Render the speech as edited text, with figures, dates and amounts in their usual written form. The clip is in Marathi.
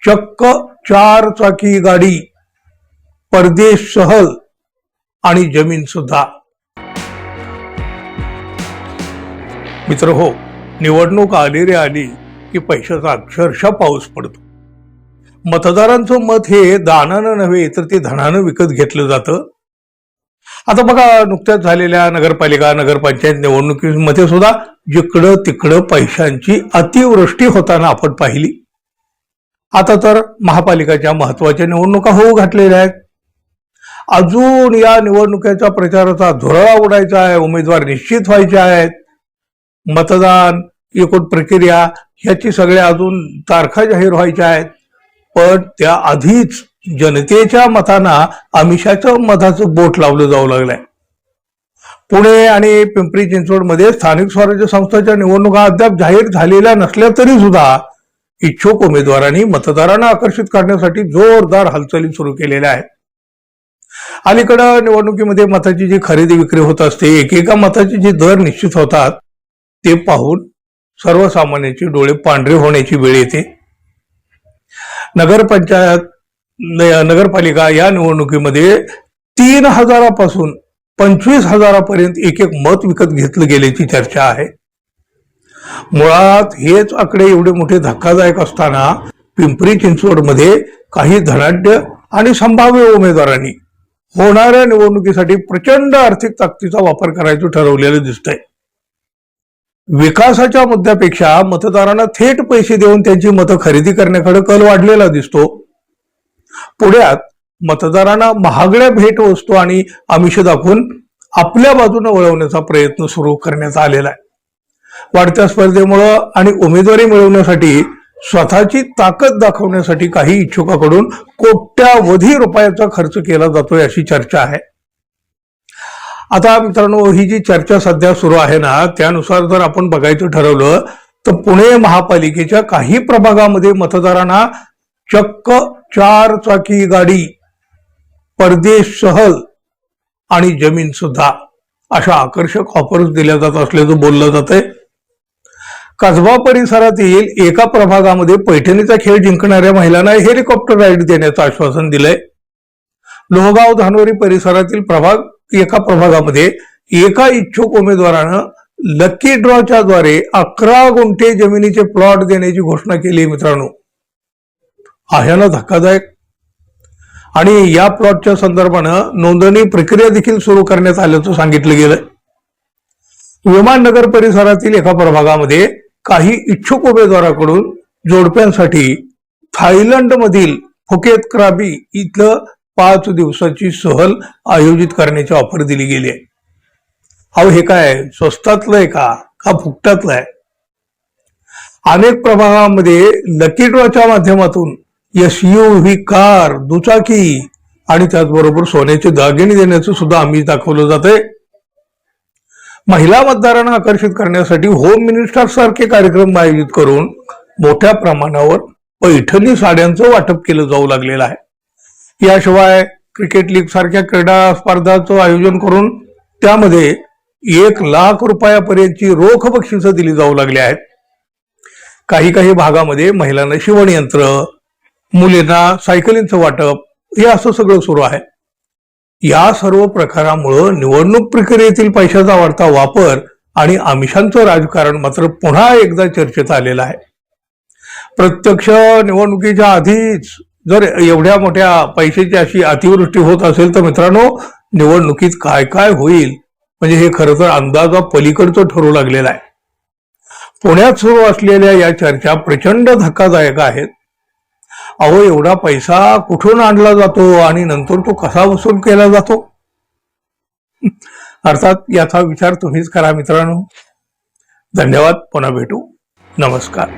चक्क 4 चाकी गाडी, परदेश सहल आणि जमीन सुद्धा. मित्र हो, निवडणूक आली रे आली की पैशाचा अक्षरशः पाऊस पडतो. मतदारांचं मत हे दानानं नव्हे तर ते धनानं विकत घेतलं जातं. आता बघा, नुकत्याच झालेल्या नगरपालिका नगरपंचायत निवडणुकीमध्ये सुद्धा जिकडं तिकडं पैशांची अतिवृष्टी होताना आपण पाहिली. आता तर महापालिकाच्या महत्वाच्या निवडणुका होऊ घातलेल्या आहेत. अजून या निवडणुकीच्या प्रचाराचा धुरळा उडायचा आहे, उमेदवार निश्चित व्हायचे आहेत, मतदान एकूण प्रक्रिया ह्याची सगळ्या अजून तारखा जाहीर व्हायच्या आहेत. पण त्या आधीच जनतेच्या मतांना आमिषाचं मधाचं बोट लावलं जाऊ लागलंय. पुणे आणि पिंपरी चिंचवडमध्ये स्थानिक स्वराज्य संस्थांच्या निवडणुका अद्याप जाहीर झालेल्या नसल्या तरी सुद्धा इच्छुक उमेदवारांनी मतदारांना आकर्षित करण्यासाठी जोरदार हालचाली सुरू केलेल्या आहेत. अलीकडं निवडणुकीमध्ये मताची जी खरेदी विक्री होत असते, एकेका मताचे जे दर निश्चित होतात ते पाहून सर्वसामान्यांचे डोळे पांढरे होण्याची वेळ येते. नगरपालिका या निवडणुकीमध्ये 3,000 पासून 25,000 पर्यंत एक एक मत विकत घेतलं गेल्याची चर्चा आहे. मुळात हेच आकडे एवढे मोठे धक्कादायक असताना पिंपरी चिंचवडमध्ये काही धनाढ्य आणि संभाव्य उमेदवारांनी होणाऱ्या निवडणुकीसाठी प्रचंड आर्थिक ताकदीचा वापर करायचं ठरवलेलं दिसतंय. विकासाच्या मुद्द्यापेक्षा मतदारांना थेट पैसे देऊन त्यांची मतं खरेदी करण्याकडे कल वाढलेला दिसतो. पुण्यात मतदारांना महागड्या भेटवस्तू आणि आमिष दाखवून आपल्या बाजूने वळवण्याचा प्रयत्न सुरू करण्यात आलेला आहे. वाढत्या स्पर्धेमुळं आणि उमेदवारी मिळवण्यासाठी स्वतःची ताकद दाखवण्यासाठी काही इच्छुकाकडून कोट्यावधी रुपयाचा खर्च केला जातोय अशी चर्चा आहे. आता मित्रांनो, ही जी चर्चा सध्या सुरू आहे ना, त्यानुसार जर आपण बघायचं ठरवलं तर पुणे महापालिकेच्या काही प्रभागामध्ये मतदारांना चक्क 4 चाकी गाडी, परदेश सहल आणि जमीन सुद्धा अशा आकर्षक ऑफर्स दिल्या जात असल्याचं बोललं जातंय. कसबा परिसरातील एका प्रभागामध्ये पैठणीचा खेळ जिंकणाऱ्या महिलांना हेलिकॉप्टर राईड देण्याचं आश्वासन दिलंय. लोहगाव धानोरी परिसरातील एका प्रभागामध्ये एका इच्छुक उमेदवारानं लकी ड्रॉच्या द्वारे 11 गुंठे जमिनीचे प्लॉट देण्याची घोषणा केली. मित्रांनो, आहे ना धक्कादायक. आणि या प्लॉटच्या संदर्भानं नोंदणी प्रक्रिया देखील सुरू करण्यात आल्याचं सांगितलं गेलंय. विमाननगर परिसरातील एका प्रभागामध्ये काही इच्छुक उमेदवाराकडून जोडप्यांसाठी थायलंड मधील फुकेत क्राबी इथलं 5 दिवसाची सहल आयोजित करण्याची ऑफर दिली गेली आहे. अहो, हे काय स्वस्तातलं आहे का फुकटातलं आहे? अनेक प्रभागामध्ये लकी ड्रॉच्या माध्यमातून SUV कार, दुचाकी आणि त्याचबरोबर सोन्याचे दागिने देण्याचं सुद्धा आम्ही दाखवलं जातंय. महिला मतदारांना आकर्षित करण्यासाठी होम मिनिस्टर सारखे कार्यक्रम आयोजित करून मोठ्या प्रमाणावर पैठणी साड्यांचं वाटप केलं जाऊ लागलेलं आहे. याशिवाय क्रिकेट लीग सारख्या क्रीडा स्पर्धांचं आयोजन करून त्यामध्ये 1 लाख रुपयापर्यंतची रोख बक्षिसं दिली जाऊ लागली आहेत. काही भागामध्ये महिलांना शिवणयंत्र, मुलींना सायकलींचं वाटप हे असं सगळं सुरू आहे. या सर्व प्रकारामुळं निवडणूक प्रक्रियेतील पैशाचा वाढता वापर आणि आमिषांचं राजकारण मात्र पुन्हा एकदा चर्चेत आलेलं आहे. प्रत्यक्ष निवडणुकीच्या आधीच जर एवढ्या मोठ्या पैशाची अशी अतिवृष्टी होत असेल तर मित्रांनो, निवडणुकीत काय काय होईल म्हणजे हे खरं तर अंदाजा पलीकडचं ठरू लागलेलं आहे. पुण्यात सुरू असलेल्या या चर्चा प्रचंड धक्कादायक आहेत. अहो, एवढा पैसा कुठून आणला जातो आणि नंतर तो कसा वसूल केला जातो? अर्थात याचा विचार तुम्हीच करा मित्रांनो. धन्यवाद. पुन्हा भेटू. नमस्कार.